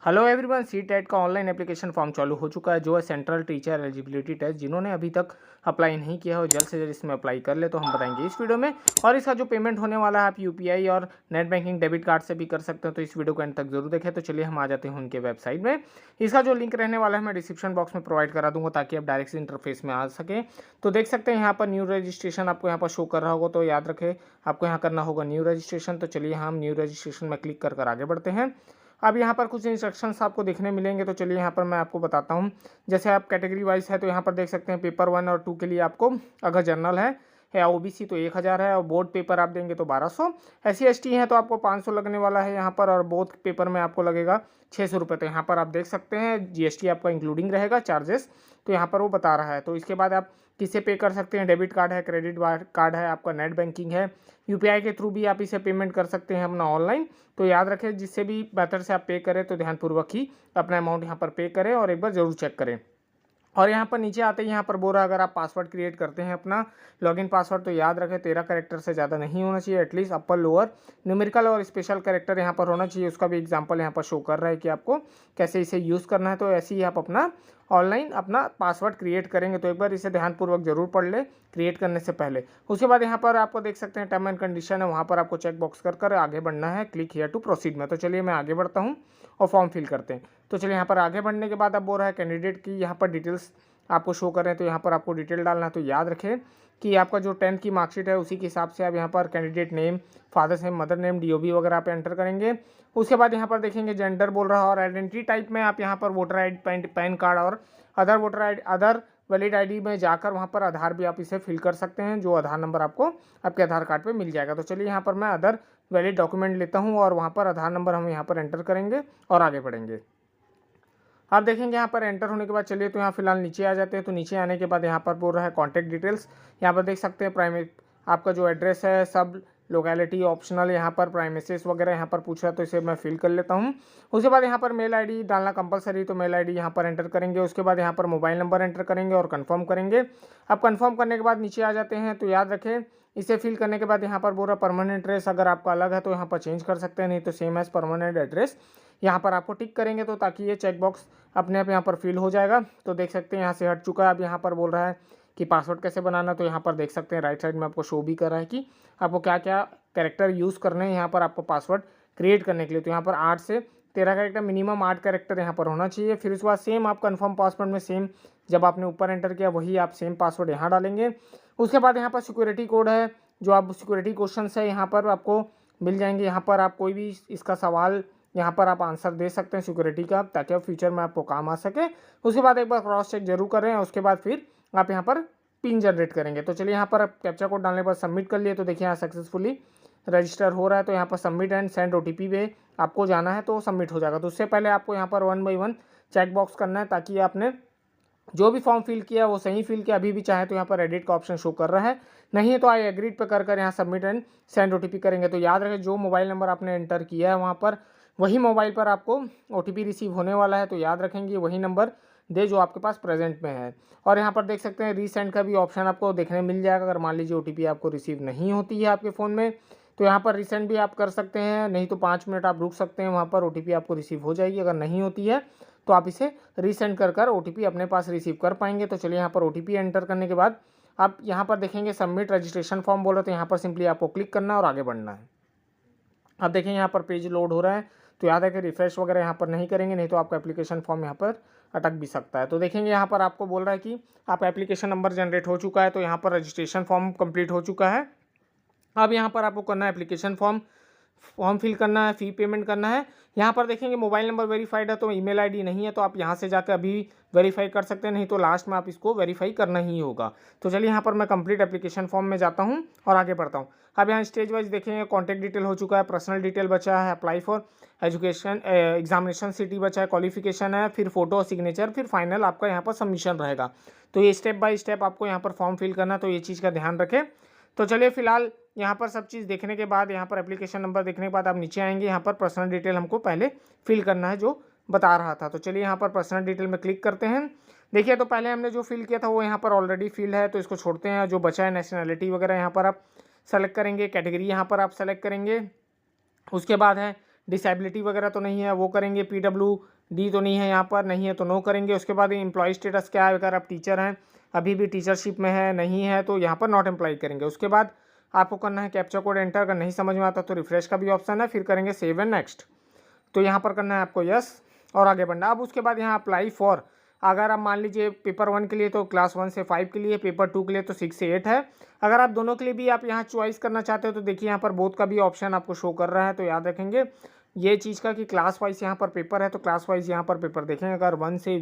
Hello everyone, C TET का online application form चालू हो चुका है जो है सेंट्रल टीचर एलिजिबिलिटी टेस्ट। जिन्होंने अभी तक अप्लाई नहीं किया हो जल्द से जल्द इसमें अप्लाई कर ले, तो हम बताएंगे इस वीडियो में। और इसका जो पेमेंट होने वाला है आप यूपीआई और नेट बैंकिंग डेबिट कार्ड से भी कर सकते हो, तो इस वीडियो को एंड तक जरूर देखें। तो चलिए हम आ जाते हैं उनके वेबसाइट में। इसका जो लिंक रहने वाला है मैं डिस्क्रिप्शन बॉक्स में प्रोवाइड करा दूंगा ताकि आप डायरेक्ट इंटरफेस में आ सके। तो देख सकते हैं यहाँ पर न्यू रजिस्ट्रेशन आपको यहाँ पर शो कर रहा होगा, तो याद रखें आपको यहाँ करना होगा न्यू रजिस्ट्रेशन। तो चलिए हम न्यू रजिस्ट्रेशन में क्लिक कर आगे बढ़ते हैं। अब यहाँ पर कुछ इंस्ट्रक्शंस आपको देखने मिलेंगे, तो चलिए यहाँ पर मैं आपको बताता हूँ। जैसे आप कैटेगरी वाइज है तो यहाँ पर देख सकते हैं पेपर 1 और 2 के लिए आपको अगर जनरल है या ओबीसी तो 1000 है, और बोर्ड पेपर आप देंगे तो 1200। SC ST है तो आपको 500 लगने वाला है यहाँ पर, और बोथ पेपर में आपको लगेगा 600 रुपये। तो यहाँ पर आप देख सकते हैं GST आपका इंक्लूडिंग रहेगा चार्जेस, तो यहाँ पर वो बता रहा है। तो इसके बाद आप किससे पे कर सकते हैं, डेबिट कार्ड है, क्रेडिट कार्ड है, आपका नेट बैंकिंग है, यूपीआई के थ्रू भी आप इसे पेमेंट कर सकते हैं अपना ऑनलाइन। तो याद रखें जिससे भी मेथड से आप पे करें तो ध्यानपूर्वक ही अपना अमाउंट यहाँ पर पे करें और एक बार जरूर चेक करें। और यहाँ पर नीचे आते ही यहाँ पर बोल रहा है अगर आप पासवर्ड क्रिएट करते हैं अपना लॉगिन पासवर्ड, तो याद रखें 13 कैरेक्टर से ज़्यादा नहीं होना चाहिए, एटलीस्ट अपर लोअर न्यूमेरिकल और स्पेशल कैरेक्टर यहाँ पर होना चाहिए। उसका भी एग्जांपल यहाँ पर शो कर रहा है कि आपको कैसे इसे यूज़ करना है। तो ऐसे ही आप अपना ऑनलाइन अपना पासवर्ड क्रिएट करेंगे, तो एक बार इसे ध्यानपूर्वक जरूर पढ़ ले क्रिएट करने से पहले। उसके बाद यहाँ पर आपको देख सकते हैं टर्म एंड कंडीशन है, वहाँ पर आपको चेक बॉक्स कर आगे बढ़ना है, क्लिक हियर टू प्रोसीड में। तो चलिए मैं आगे बढ़ता हूँ और फॉर्म फिल करते हैं। तो चलिए यहाँ पर आगे बढ़ने के बाद अब बोल रहा है कैंडिडेट की यहाँ पर डिटेल्स आपको शो करें, तो यहाँ पर आपको डिटेल डालना है। तो याद रखें कि आपका जो 10th की मार्कशीट है उसी के हिसाब से आप यहाँ पर candidate name, father's name, mother name, DOB वगैरह आप एंटर करेंगे। उसके बाद यहाँ पर देखेंगे जेंडर बोल रहा है, और आइडेंटिटी टाइप में आप यहाँ पर वोटर ID, पैन कार्ड और other voter ID, other valid ID में जाकर वहाँ पर आधार भी आप इसे फिल कर सकते हैं, जो आधार नंबर आपको आपके आधार कार्ड पे मिल जाएगा। तो चलिए यहाँ पर मैं अदर वैलिड डॉक्यूमेंट लेता हूँ और वहाँ पर आधार नंबर हम यहाँ पर एंटर करेंगे और आगे बढ़ेंगे। आप देखेंगे यहाँ पर एंटर होने के बाद चलिए तो यहाँ फिलहाल नीचे आ जाते हैं। तो नीचे आने के बाद यहाँ पर बोल रहा है कॉन्टैक्ट डिटेल्स। यहाँ पर देख सकते हैं प्राइमरी आपका जो एड्रेस है, सब लोकेलिटी ऑप्शनल, यहाँ पर प्राइमेसेस वगैरह यहाँ पर पूछ रहा है, तो इसे मैं फिल कर लेता हूँ। उसके बाद यहाँ पर मेल ID डालना कंपलसरी, तो मेल ID यहाँ पर एंटर करेंगे। उसके बाद यहाँ पर मोबाइल नंबर एंटर करेंगे और कंफर्म करेंगे। अब कंफर्म करने के बाद नीचे आ जाते हैं। तो याद रखें इसे फिल करने के बाद यहाँ पर बोल रहा परमानेंट एड्रेस अगर आपका अलग है तो यहाँ पर चेंज कर सकते हैं, नहीं तो सेम एज परमानेंट एड्रेस यहाँ पर आपको टिक करेंगे, तो ताकि ये चेक बॉक्स अपने आप यहाँ पर फिल हो जाएगा। तो देख सकते हैं यहाँ से हट चुका है। अब यहाँ पर बोल रहा है कि पासवर्ड कैसे बनाना, तो यहाँ पर देख सकते हैं राइट साइड में आपको शो भी कर रहा है कि आपको क्या क्या कैरेक्टर यूज़ करने हैं यहाँ पर आपको पासवर्ड क्रिएट करने के लिए। तो यहाँ पर 8 से 13 कैरेक्टर, मिनिमम 8 कैरेक्टर यहाँ पर होना चाहिए। फिर उसके बाद सेम आप कन्फर्म पासवर्ड में सेम जब आपने ऊपर एंटर किया वही आप सेम पासवर्ड यहाँ डालेंगे। उसके बाद यहाँ पर सिक्योरिटी कोड है, जो आप सिक्योरिटी क्वेश्चन है यहाँ पर आपको मिल जाएंगे। यहाँ पर आप कोई भी इसका सवाल यहाँ पर आप आंसर दे सकते हैं सिक्योरिटी का, ताकि फ्यूचर में आपको काम आ सके। उसके बाद एक बार क्रॉस चेक जरूर करें, उसके बाद फिर आप यहाँ पर पिन जनरेट करेंगे। तो चलिए यहाँ पर आप कैप्चा कोड डालने पर सबमिट कर लिए, तो देखिए यहाँ सक्सेसफुली रजिस्टर हो रहा है। तो यहाँ पर सबमिट एंड सेंड OTP पे आपको जाना है तो सबमिट हो जाएगा। तो उससे पहले आपको यहाँ पर 1 बाय 1 चेक बॉक्स करना है, ताकि आपने जो भी फॉर्म फिल किया वो सही फिल किया। अभी भी चाहे तो यहाँ पर एडिट का ऑप्शन शो कर रहा है, नहीं है तो आई एग्रीड पे कर यहाँ सबमिट एंड सेंड OTP करेंगे। तो याद रखें जो मोबाइल नंबर आपने एंटर किया है वहाँ पर वही मोबाइल पर आपको OTP रिसीव होने वाला है। तो याद रखेंगे वही नंबर दे जो आपके पास प्रेजेंट में है। और यहाँ पर देख सकते हैं रीसेंड का भी ऑप्शन आपको देखने मिल जाएगा। अगर मान लीजिए OTP आपको रिसीव नहीं होती है आपके फ़ोन में, तो यहाँ पर रिसेंड भी आप कर सकते हैं, नहीं तो 5 मिनट आप रुक सकते हैं, वहाँ पर OTP आपको रिसीव हो जाएगी। अगर नहीं होती है तो आप इसे रीसेंड कर OTP अपने पास रिसीव कर पाएंगे। तो चलिए यहाँ पर OTP एंटर करने के बाद आप यहाँ पर देखेंगे सबमिट रजिस्ट्रेशन फॉर्म बोल रहे, तो यहाँ पर सिंपली आपको क्लिक करना और आगे बढ़ना है। अब देखेंगे यहाँ पर पेज लोड हो रहा है, तो याद है कि रिफ्रेश वगैरह यहाँ पर नहीं करेंगे, नहीं तो आपका एप्लीकेशन फॉर्म यहाँ पर अटक भी सकता है। तो देखेंगे यहाँ पर आपको बोल रहा है कि आपका एप्लीकेशन नंबर जनरेट हो चुका है, तो यहाँ पर रजिस्ट्रेशन फॉर्म कंप्लीट हो चुका है। अब यहाँ पर आपको करना है एप्लीकेशन फॉर्म फिल करना है, फ़ी पेमेंट करना है। यहाँ पर देखेंगे मोबाइल नंबर वेरीफाइड है, तो ईमेल ID नहीं है, तो आप यहाँ से जाकर अभी वेरीफाई कर सकते हैं, नहीं तो लास्ट में आप इसको वेरीफाई करना ही होगा। तो चलिए यहाँ पर मैं कंप्लीट एप्लीकेशन फॉर्म में जाता हूँ और आगे बढ़ता हूँ। अब यहाँ स्टेज वाइज देखेंगे कॉन्टैक्ट डिटेल हो चुका है, पर्सनल डिटेल बचा है, apply for education examination city बचा है, क्वालिफिकेशन है, फिर फोटो और सिग्नेचर, फिर फाइनल आपका यहाँ पर सबमिशन रहेगा। तो ये स्टेप बाय स्टेप आपको यहाँ पर फॉर्म फिल करना, तो ये चीज़ का ध्यान रखें। तो चलिए फिलहाल यहाँ पर सब चीज़ देखने के बाद, यहाँ पर एप्लीकेशन नंबर देखने के बाद आप नीचे आएंगे। यहाँ पर पर्सनल डिटेल हमको पहले फिल करना है जो बता रहा था। तो चलिए यहाँ पर पर्सनल डिटेल में क्लिक करते हैं। देखिए तो पहले हमने जो फिल किया था वो यहाँ पर ऑलरेडी फिल है, तो इसको छोड़ते हैं। जो बचा है नेशनैलिटी वगैरह यहाँ पर आप सेलेक्ट करेंगे, कैटेगरी यहाँ पर आप सेलेक्ट करेंगे। उसके बाद है डिसेबिलिटी वगैरह तो नहीं है, वो करेंगे। PWD तो नहीं है यहाँ पर, नहीं है तो नो करेंगे। उसके बाद एम्प्लॉय स्टेटस क्या है, अगर आप टीचर हैं, अभी भी टीचरशिप में है, नहीं है तो यहाँ पर नॉट एम्प्लॉय करेंगे। उसके बाद आपको करना है कैप्चा कोड एंटर। अगर नहीं समझ में आता तो रिफ्रेश का भी ऑप्शन है, फिर करेंगे सेव एंड नेक्स्ट। तो यहाँ पर करना है आपको यस और आगे बढ़ना। अब उसके बाद यहाँ अप्लाई फॉर, अगर आप मान लीजिए पेपर 1 के लिए तो क्लास 1 से 5 के लिए, पेपर 2 के लिए तो 6 से 8 है। अगर आप दोनों के लिए भी आप यहाँ चॉइस करना चाहते हो तो देखिए यहाँ पर बोथ का भी ऑप्शन आपको शो कर रहा है। तो याद रखेंगे ये चीज़ का कि क्लास वाइज यहाँ पर पेपर है तो क्लास वाइज यहाँ पर पेपर देखेंगे। अगर 1 से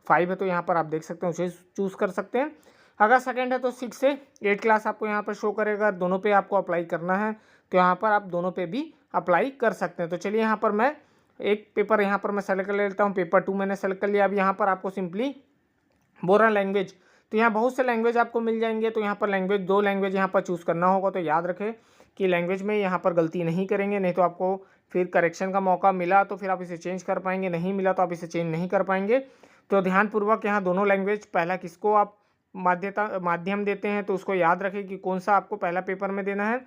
5 है तो यहाँ पर आप देख सकते हैं, उसे चूज़ कर सकते हैं। अगर सेकेंड है तो 6 से 8 क्लास आपको यहाँ पर शो करेगा। दोनों पे आपको अप्लाई करना है तो यहाँ पर आप दोनों पे भी अप्लाई कर सकते हैं। तो चलिए यहाँ पर मैं एक पेपर यहाँ पर मैं सेलेक्ट कर लेता हूँ। पेपर 2 मैंने सेलेक्ट कर लिया। अब यहाँ पर आपको सिंपली बोल रहा है लैंग्वेज, तो यहाँ बहुत से लैंग्वेज आपको मिल जाएंगे। तो यहाँ पर लैंग्वेज 2 लैंग्वेज यहाँ पर चूज़ करना होगा। तो याद रखें कि लैंग्वेज में यहाँ पर गलती नहीं करेंगे, नहीं तो आपको फिर करेक्शन का मौका मिला तो फिर आप इसे चेंज कर पाएंगे, नहीं मिला तो आप इसे चेंज नहीं कर पाएंगे। तो ध्यानपूर्वक यहाँ दोनों लैंग्वेज, पहला किसको आप माध्यम देते हैं तो उसको याद रखें कि कौन सा आपको पहला पेपर में देना है,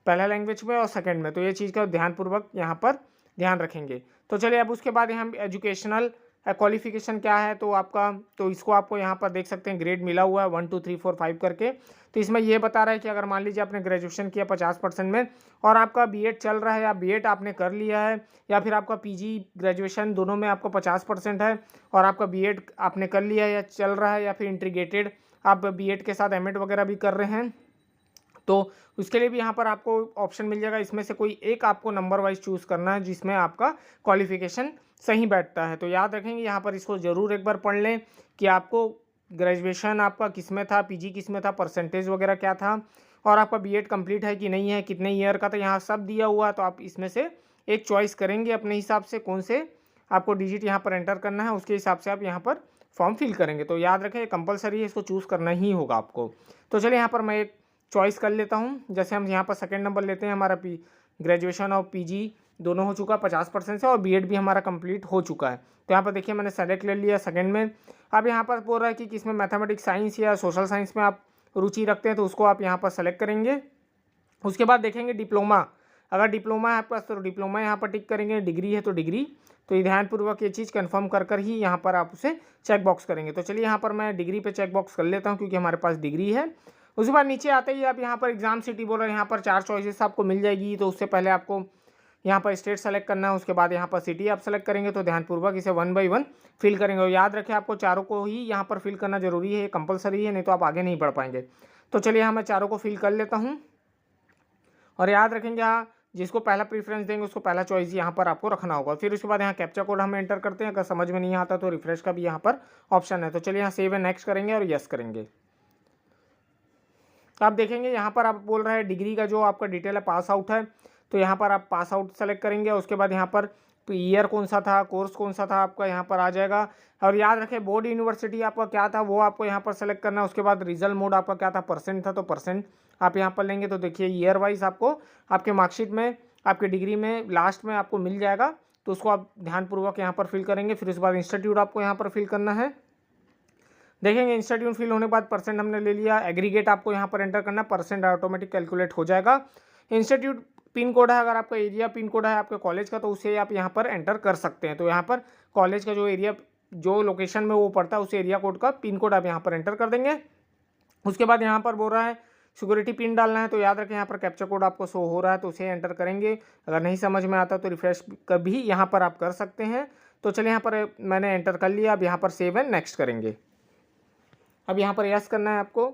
पहला लैंग्वेज में और सेकंड में। तो ये चीज़ का ध्यानपूर्वक यहाँ पर ध्यान रखेंगे। तो चलिए अब उसके बाद यहाँ एजुकेशनल क्वालिफिकेशन क्या है तो आपका, तो इसको आपको यहाँ पर देख सकते हैं ग्रेड मिला हुआ है 1 2 3 4 5 करके। तो इसमें ये बता रहा है कि अगर मान लीजिए आपने ग्रेजुएशन किया 50% में और आपका बीएड चल रहा है या बीएड आपने कर लिया है या फिर आपका पीजी ग्रेजुएशन दोनों में आपको 50% है और आपका बीएड आपने कर लिया है या चल रहा है या फिर इंटीग्रेटेड आप बीएड के साथ एमएड वगैरह भी कर रहे हैं तो उसके लिए भी यहाँ पर आपको ऑप्शन मिल जाएगा। इसमें से कोई एक आपको नंबर वाइज चूज़ करना है जिसमें आपका क्वालिफिकेशन सही बैठता है। तो याद रखेंगे यहाँ पर इसको ज़रूर एक बार पढ़ लें कि आपको ग्रेजुएशन आपका किस में था, पीजी किस में था, परसेंटेज वगैरह क्या था और आपका बीएड कंप्लीट है कि नहीं है, कितने ईयर का था, यहाँ सब दिया हुआ है। तो आप इसमें से एक चॉइस करेंगे अपने हिसाब से, कौन से आपको डिजिट यहाँ पर एंटर करना है उसके हिसाब से आप यहाँ पर फॉर्म फिल करेंगे। तो याद रखें कंपलसरी है, इसको चूज़ करना ही होगा आपको। तो चलिए यहाँ पर मैं एक चॉइस कर लेता हूँ। जैसे हम यहाँ पर सेकंड नंबर लेते हैं, हमारा ग्रेजुएशन और पीजी दोनों हो चुका 50% से और बीएड भी हमारा कंप्लीट हो चुका है। तो यहाँ पर देखिए मैंने सेलेक्ट ले लिया सेकंड में। अब यहाँ पर बोल रहा है कि किसमें मैथमेटिक्स साइंस या सोशल साइंस में आप रुचि रखते हैं तो उसको आप यहाँ पर सेलेक्ट करेंगे। उसके बाद देखेंगे डिप्लोमा, अगर डिप्लोमा है आपके पास तो डिप्लोमा यहाँ पर टिक करेंगे, डिग्री है तो डिग्री। तो ये ध्यानपूर्वक ये चीज़ कंफर्म कर ही यहाँ पर आप उसे चेक बॉक्स करेंगे। तो चलिए यहाँ पर मैं डिग्री पे चेक बॉक्स कर लेता हूँ क्योंकि हमारे पास डिग्री है। उसके बाद नीचे आते ही आप यहाँ पर एग्जाम सिटी बोल रहे हैं, यहाँ पर 4 चॉइसेस आपको मिल जाएगी। तो उससे पहले आपको यहाँ पर स्टेट सेलेक्ट करना है, उसके बाद यहाँ पर सिटी आप सेलेक्ट करेंगे। तो ध्यानपूर्वक इसे 1 बाय 1 फिल करेंगे और याद रखें आपको चारों को ही यहाँ पर फिल करना जरूरी है, कंपलसरी है, नहीं तो आप आगे नहीं बढ़ पाएंगे। तो चलिए यहाँ मैं चारों को फिल कर लेता हूँ और याद रखेंगे यहाँ जिसको पहला प्रीफरेंस देंगे उसको पहला चॉइस यहाँ पर आपको रखना होगा। फिर उसके बाद यहाँ कैप्चा कोड हम एंटर करते हैं, अगर समझ में नहीं आता तो रिफ्रेश का भी यहाँ पर ऑप्शन है। तो चलिए यहाँ सेव एंड नेक्स्ट करेंगे और यस करेंगे। तो आप देखेंगे यहाँ पर आप बोल रहे हैं डिग्री का जो आपका डिटेल है पास आउट है, तो यहाँ पर आप पास आउट सेलेक्ट करेंगे। उसके बाद यहाँ पर ईयर कौन सा था, कोर्स कौन सा था आपका यहाँ पर आ जाएगा। और याद रखें बोर्ड यूनिवर्सिटी आपका क्या था वो आपको यहाँ पर सेलेक्ट करना है। उसके बाद रिजल्ट मोड आपका क्या था, परसेंट था तो परसेंट आप यहाँ पर लेंगे। तो देखिए ईयर वाइज आपको आपके मार्कशीट में आपके डिग्री में लास्ट में आपको मिल जाएगा, तो उसको आप ध्यानपूर्वक यहाँ पर फिल करेंगे। फिर उसके बाद इंस्टीट्यूट आपको यहाँ पर फिल करना है। देखेंगे इंस्टीट्यूट फिल होने के बाद परसेंट हमने ले लिया, एग्रीगेट आपको यहाँ पर एंटर करना है, परसेंट ऑटोमेटिक कैलकुलेट हो जाएगा। इंस्टीट्यूट पिन कोड है, अगर आपका एरिया पिन कोड है आपके कॉलेज का तो उसे आप यहाँ पर एंटर कर सकते हैं। तो यहाँ पर कॉलेज का जो एरिया जो लोकेशन में वो पड़ता है उस एरिया कोड का पिन कोड आप यहाँ पर एंटर कर देंगे। उसके बाद यहाँ पर बोल रहा है सिक्योरिटी पिन डालना है, तो याद रखें यहाँ पर कैप्चा कोड आपको शो हो रहा है तो उसे एंटर करेंगे। अगर नहीं समझ में आता तो रिफ्रेश कभी यहाँ पर आप कर सकते हैं। तो चलिए यहाँ पर मैंने एंटर कर लिया, अब यहाँ पर सेव एंड नेक्स्ट करेंगे। अब यहाँ पर यस करना है आपको।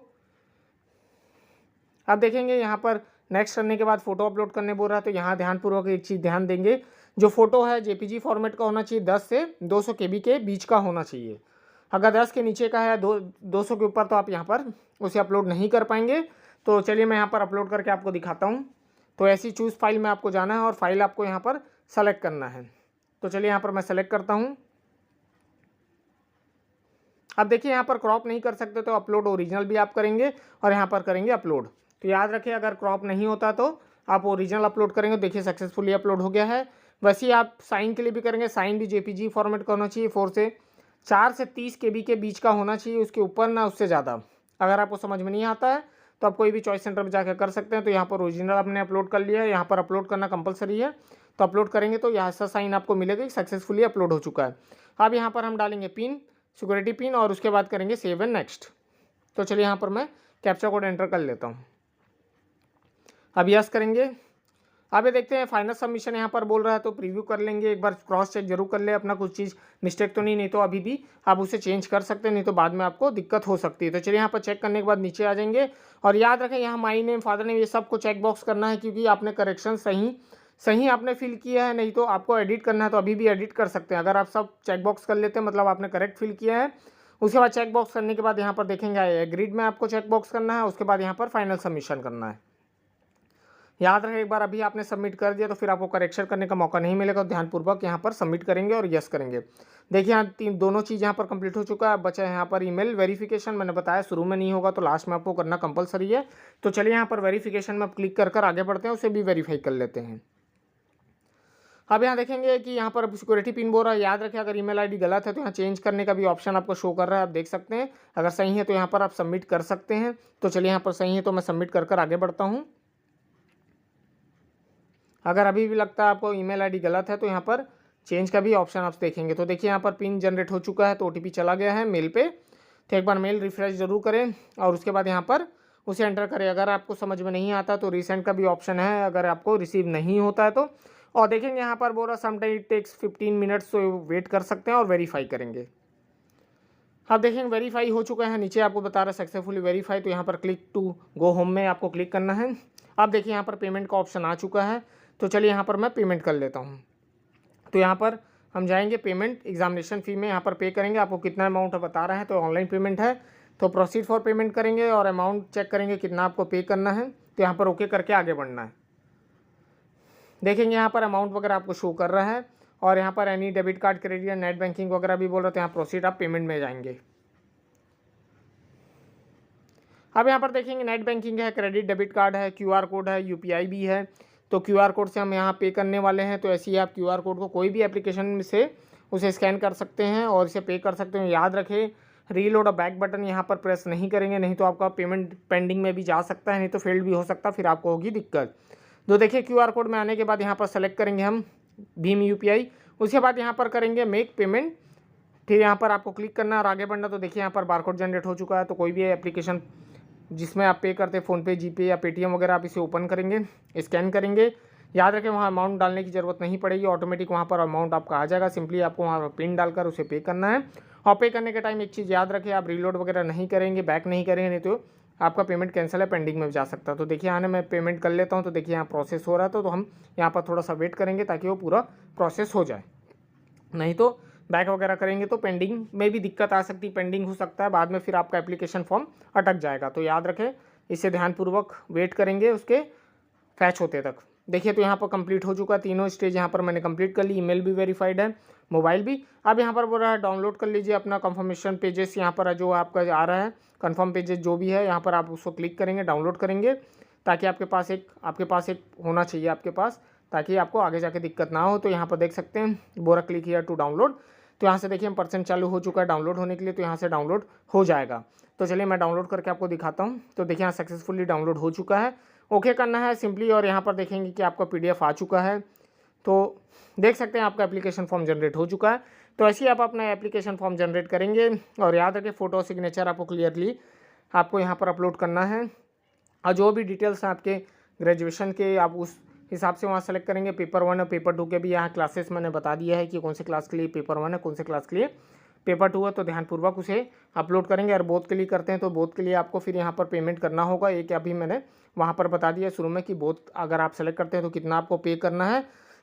अब देखेंगे यहाँ पर नेक्स्ट करने के बाद फ़ोटो अपलोड करने बोल रहा है, तो यहाँ ध्यानपूर्वक एक चीज़ ध्यान देंगे, जो फ़ोटो है जेपीजी फॉर्मेट का होना चाहिए, 10 से 200 KB के बीच का होना चाहिए। अगर 10 के नीचे का है 200 के ऊपर तो आप यहाँ पर उसे अपलोड नहीं कर पाएंगे। तो चलिए मैं यहाँ पर अपलोड करके आपको दिखाता हूँ। तो ऐसी चूज़ फाइल में आपको जाना है और फाइल आपको यहाँ पर सेलेक्ट करना है। तो चलिए यहाँ पर मैं सेलेक्ट करता हूँ। अब देखिए यहाँ पर क्रॉप नहीं कर सकते तो अपलोड ओरिजिनल भी आप करेंगे और यहाँ पर करेंगे अपलोड। तो याद रखिए अगर क्रॉप नहीं होता तो आप ओरिजिनल अपलोड करेंगे। देखिए सक्सेसफुली अपलोड हो गया है। वैसे ही आप साइन के लिए भी करेंगे, साइन भी जेपीजी फॉर्मेट का होना चाहिए, 4 से 30 KB के बीच का होना चाहिए, उसके ऊपर ना उससे ज़्यादा। अगर आपको समझ में नहीं आता है तो आप कोई भी चॉइस सेंटर में जाकर कर सकते हैं। तो यहाँ पर ओरिजिनल आपने अपलोड कर लिया है, यहाँ पर अपलोड करना कंपलसरी है। तो अपलोड करेंगे तो यहाँ ऐसा साइन आपको मिलेगा कि सक्सेसफुली अपलोड हो चुका है। अब यहाँ पर हम डालेंगे पिन, सिक्योरिटी पिन, और उसके बाद करेंगे सेव एंड नेक्स्ट। तो चलिए यहाँ पर मैं कैप्चा कोड एंटर कर लेता हूँ। अब यस करेंगे। अब ये देखते हैं फाइनल सबमिशन यहाँ पर बोल रहा है, तो प्रीव्यू कर लेंगे, एक बार क्रॉस चेक जरूर कर ले अपना कुछ चीज़ मिस्टेक तो नहीं तो अभी भी आप उसे चेंज कर सकते हैं, नहीं तो बाद में आपको दिक्कत हो सकती है। तो चलिए यहाँ पर चेक करने के बाद नीचे आ जाएंगे, और याद रखें यहाँ माई नेम, फादर नेम, ये सब को चेक बॉक्स करना है, क्योंकि आपने करेक्शन सही आपने फिल किया है, नहीं तो आपको एडिट करना है तो अभी भी एडिट कर सकते हैं। अगर आप सब चेक बॉक्स कर लेते हैं मतलब आपने करेक्ट फिल किया है। उसके बाद चेक बॉक्स करने के बाद यहाँ पर देखेंगे एग्रीड में आपको चेक बॉक्स करना है, उसके बाद यहाँ पर फाइनल सबमिशन करना है। याद रखें एक बार अभी आपने सबमिट कर दिया तो फिर आपको करेक्शन करने का मौका नहीं मिलेगा, तो ध्यानपूर्वक यहाँ पर सबमिट करेंगे और यस करेंगे। देखिए यहाँ दोनों चीज़ यहाँ पर कंप्लीट हो चुका है। बचा है यहाँ पर ईमेल वेरिफिकेशन, मैंने बताया शुरू में नहीं होगा तो लास्ट में आपको करना कंपलसरी है। तो चलिए यहाँ पर वेरिफिकेशन में क्लिक कर आगे बढ़ते हैं, उसे भी वेरीफाई कर लेते हैं। अब यहाँ देखेंगे कि यहाँ पर सिक्योरिटी पिन बोल रहा है, याद रखें अगर ईमेल आईडी गलत है तो यहाँ चेंज करने का भी ऑप्शन आपको शो कर रहा है, आप देख सकते हैं। अगर सही है तो यहाँ पर आप सबमिट कर सकते हैं। तो चलिए यहाँ पर सही है तो मैं सबमिट कर आगे बढ़ता हूँ। अगर अभी भी लगता है आपको ईमेल आईडी गलत है तो यहाँ पर चेंज का भी ऑप्शन आप देखेंगे। तो देखिए यहाँ पर पिन जनरेट हो चुका है, तो ओटीपी चला गया है मेल पे। तो एक बार मेल रिफ्रेश जरूर करें और उसके बाद यहाँ पर उसे एंटर करें। अगर आपको समझ में नहीं आता तो रीसेंड का भी ऑप्शन है, अगर आपको रिसीव नहीं होता है तो। और देखेंगे यहाँ पर बोल रहा समटाइम इट टेक्स 15 मिनट्स, तो वेट कर सकते हैं और वेरीफाई करेंगे। अब देखेंगे वेरीफाई हो चुका है, नीचे आपको बता रहा है सक्सेसफुली वेरीफाई। तो यहाँ पर क्लिक टू गो होम में आपको क्लिक करना है। अब देखिए यहाँ पर पेमेंट का ऑप्शन आ चुका है, तो चलिए यहाँ पर मैं पेमेंट कर लेता हूँ। तो यहाँ पर हम जाएंगे पेमेंट एग्जामिनेशन फ़ी में, यहाँ पर पे करेंगे। आपको कितना अमाउंट बता रहा है, तो ऑनलाइन पेमेंट है तो प्रोसीड फॉर पेमेंट करेंगे और अमाउंट चेक करेंगे कितना आपको पे करना है। तो यहाँ पर ओके करके आगे बढ़ना है। देखेंगे यहाँ पर अमाउंट वगैरह आपको शो कर रहा है, और यहाँ पर एनी डेबिट कार्ड, क्रेडिट या नेट बैंकिंग वगैरह भी बोल रहे थे। यहाँ प्रोसीड आप पेमेंट में जाएंगे। अब यहाँ पर देखेंगे नेट बैंकिंग है, क्रेडिट डेबिट कार्ड है, क्यूआर कोड है, यूपीआई भी है। तो क्यूआर कोड से हम यहाँ पे करने वाले हैं, तो ऐसे ही आप क्यूआर कोड को कोई भी एप्लीकेशन से उसे स्कैन कर सकते हैं और इसे पे कर सकते हैं। याद रखें रीलोड और बैक बटन यहाँ पर प्रेस नहीं करेंगे, नहीं तो आपका पेमेंट पेंडिंग में भी जा सकता है, नहीं तो फेल्ड भी हो सकता है, फिर आपको होगी दिक्कत। तो देखिए क्यूआर कोड में आने के बाद यहाँ पर सेलेक्ट करेंगे हम भीम यूपीआई। उसके बाद यहाँ पर करेंगे मेक पेमेंट। फिर यहाँ पर आपको क्लिक करना और आगे बढ़ना। तो देखिए यहाँ पर बारकोड जनरेट हो चुका है, तो कोई भी एप्लीकेशन जिसमें आप पे करते हैं फ़ोनपे, जीपे या पेटीएम वगैरह, आप इसे ओपन करेंगे, स्कैन करेंगे। याद रखें वहाँ अमाउंट डालने की ज़रूरत नहीं पड़ेगी, ऑटोमेटिक वहाँ पर अमाउंट आपका आ जाएगा। सिंपली आपको वहाँ पिन डालकर उसे पे करना है। और पे करने के टाइम एक चीज़ याद रखें, आप रीलोड वगैरह नहीं करेंगे, बैक नहीं करेंगे, नहीं तो आपका पेमेंट कैंसिल है, पेंडिंग में जा सकता है। तो देखिए आने मैं पेमेंट कर लेता हूँ। तो देखिए यहाँ प्रोसेस हो रहा था, तो हम यहाँ पर थोड़ा सा वेट करेंगे ताकि वो पूरा प्रोसेस हो जाए, नहीं तो बैक वगैरह करेंगे तो पेंडिंग में भी दिक्कत आ सकती है, पेंडिंग हो सकता है, बाद में फिर आपका एप्लीकेशन फॉर्म अटक जाएगा। तो याद रखें इसे ध्यानपूर्वक वेट करेंगे उसके फैच होते तक। देखिए तो यहाँ पर कंप्लीट हो चुका है, तीनों स्टेज यहाँ पर मैंने कंप्लीट कर ली। ईमेल भी वेरीफाइड है, मोबाइल भी। अब यहाँ पर बोल रहा है डाउनलोड कर लीजिए अपना कंफर्मेशन पेजेस, यहाँ पर जो आपका आ रहा है कंफर्म पेजेस जो भी है, यहाँ पर आप उसको क्लिक करेंगे, डाउनलोड करेंगे, ताकि आपके पास एक होना चाहिए आपके पास, ताकि आपको आगे जाके दिक्कत ना हो। तो यहाँ पर देख सकते हैं बोरा क्लिक हियर टू डाउनलोड। तो यहाँ से देखिए हम % चालू हो चुका है डाउनलोड होने के लिए, तो यहाँ से डाउनलोड हो जाएगा। तो चलिए मैं डाउनलोड करके आपको दिखाता हूँ। तो देखिए यहाँ सक्सेसफुली डाउनलोड हो चुका है, ओके करना है सिंपली। और यहाँ पर देखेंगे कि आपका PDF आ चुका है, तो देख सकते हैं आपका एप्लीकेशन फॉर्म जनरेट हो चुका है। तो ऐसे ही आप अपना एप्लीकेशन फॉर्म जनरेट करेंगे, और याद रखें फ़ोटो सिग्नेचर आपको क्लियरली आपको यहाँ पर अपलोड करना है, और जो भी डिटेल्स हैं आपके ग्रेजुएशन के आप उस हिसाब से वहाँ सेलेक्ट करेंगे। पेपर 1 और पेपर 2 के भी यहाँ क्लासेस मैंने बता दिया है कि कौन से क्लास के लिए पेपर 1 है, कौन से क्लास के लिए पेपर 2 है। तो ध्यानपूर्वक उसे अपलोड करेंगे। और बोथ के लिए करते हैं तो बोथ के लिए आपको फिर यहाँ पर पेमेंट करना होगा। एक अभी मैंने वहाँ पर बता दिया शुरू में कि बोथ अगर आप सेलेक्ट करते हैं तो कितना आपको पे करना है।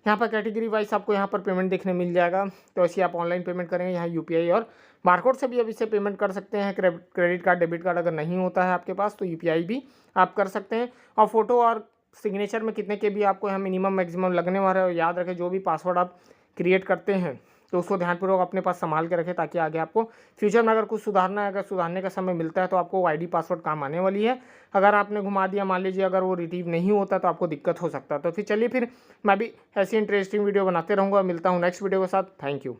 यहाँ पर कैटेगरी वाइज आपको यहाँ पर पेमेंट देखने मिल जाएगा। तो ऐसे आप ऑनलाइन पेमेंट करेंगे, यहाँ UPI और बारकोड से भी अब इससे पेमेंट कर सकते हैं। क्रेडिट कार्ड, डेबिट कार्ड अगर नहीं होता है आपके पास तो UPI भी आप कर सकते हैं। और फोटो और सिग्नेचर में कितने के भी आपको यहाँ मिनिमम मैक्सिमम लगने वाला है। और याद रखें जो भी पासवर्ड आप क्रिएट करते हैं तो उसको ध्यानपूर्वक अपने पास संभाल के रखें, ताकि आगे आपको फ्यूचर में अगर कुछ सुधारना है, अगर सुधारने का समय मिलता है तो आपको ID पासवर्ड काम आने वाली है। अगर आपने घुमा दिया, मान लीजिए अगर वो रिट्रीव नहीं होता तो आपको दिक्कत हो सकता है। तो फिर चलिए फिर मैं भी ऐसी इंटरेस्टिंग वीडियो बनाते रहूँगा। मिलता हूँ नेक्स्ट वीडियो के साथ। Thank you.